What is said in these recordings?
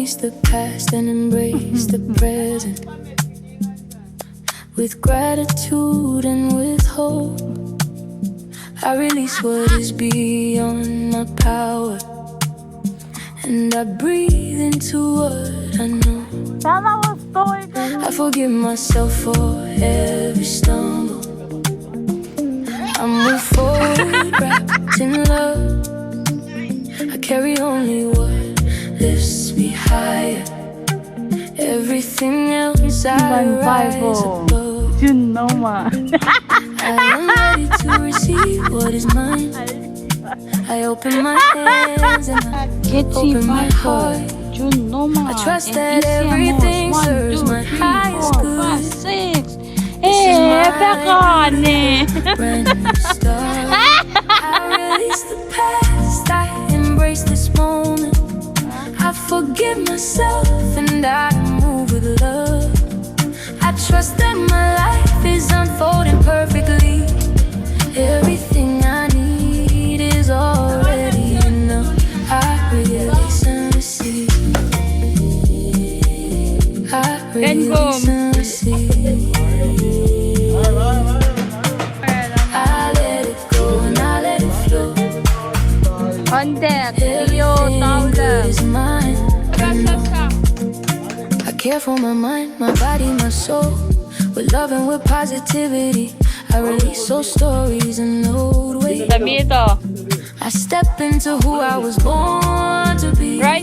release the past and embrace the present. With gratitude and with hope, I release what is beyond my power, and I breathe into what I know. I forgive myself for every stumble. I move forward wrapped in love. I carry only what lifts me higher. Everything else I rise above. I am ready to receive what is mine. I open my hands and I open my heart. I trust that everything serves my highest good. This is my brand new start. I release the past, I embrace this moment. I forgive myself and I move with love. I trust that my life is unfolding perfectly. Everything I need is already enough. I release and receive. I release and receive. I let it go and I let it flow. Everything good is mine. I care for my mind, my body, my soul. With love and with positivity, I release those stories in old ways. I step into who I was born to be. My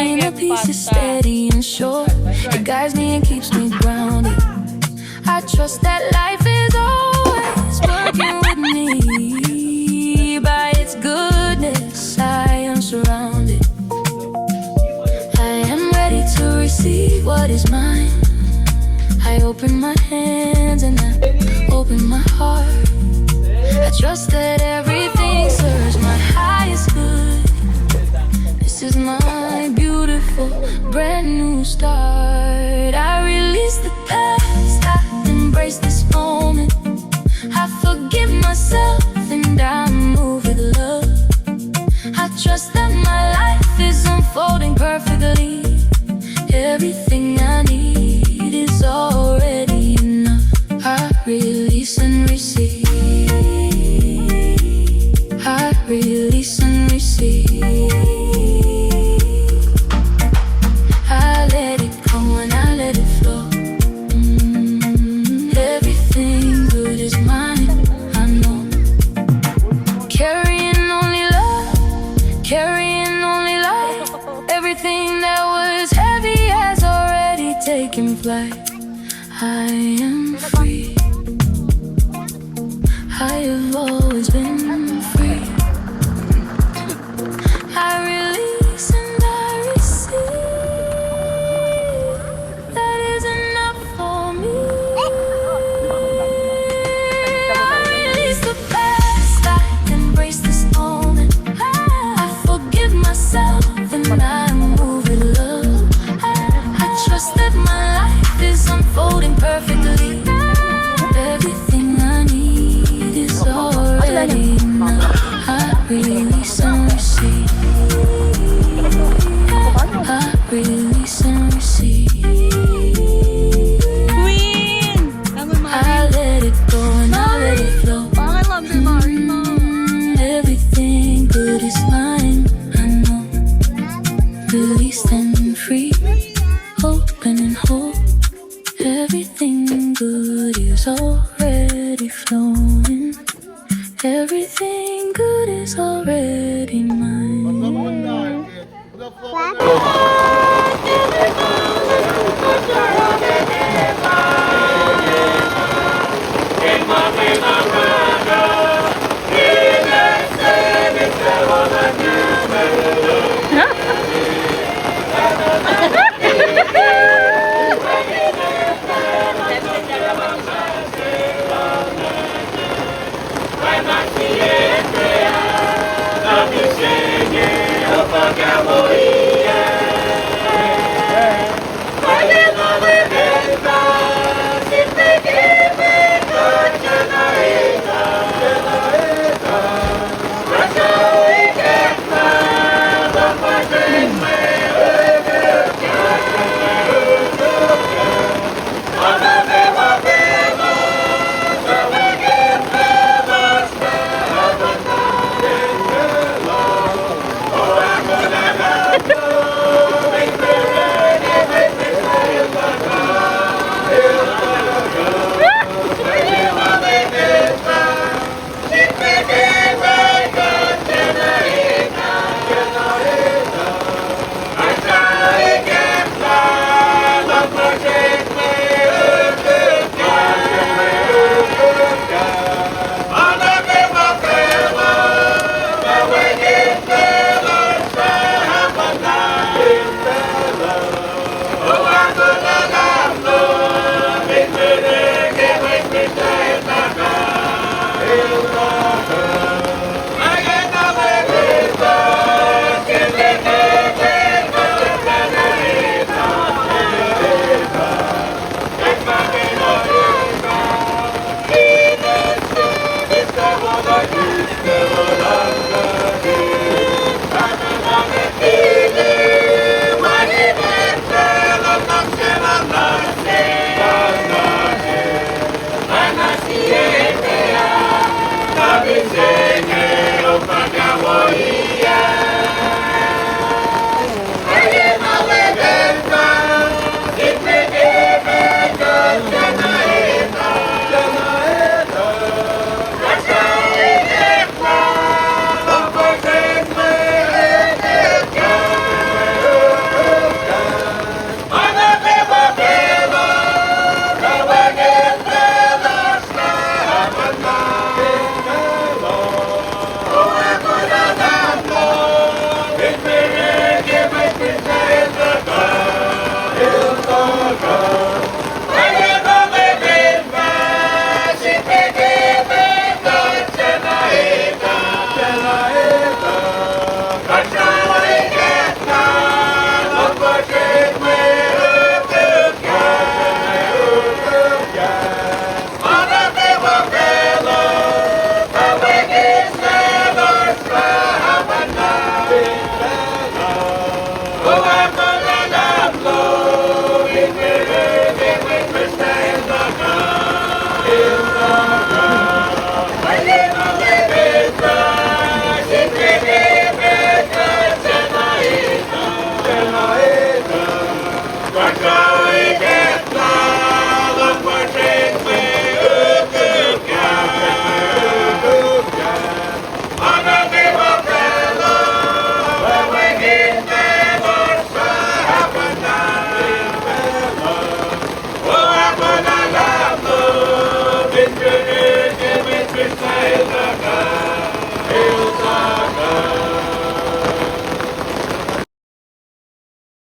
inner peace is steady and sure. It guides me and keeps me grounded. I trust that life is always working with me. By its goodness, I am surrounded. I am ready to receive what is mine. I open my hands and I open my heart. I trust that everything serves my highest good. This is my beautiful brand new start. I release the past, I embrace this moment. I forgive myself and I move with love. I trust that my life is unfolding perfectly. Everything I need is already enough. I release and receive. I release and receive. I let it go and I let it flow. Everything good is mine, I know. Carrying only love, carrying only light. Everything that was heavy has already taken flight. I am free. I have always been free. I release and I receive. That is enough for me. I release the past, I embrace this moment. I forgive myself and I move with love. I trust that my life is unfolding perfectly. Everything I need is already enough. I release and receive. I release and receive. I let it go and I let it flow. Everything good is mine, I know. Released and free, open and whole. Everything good is already flowing. Everything good is already mine. Acabou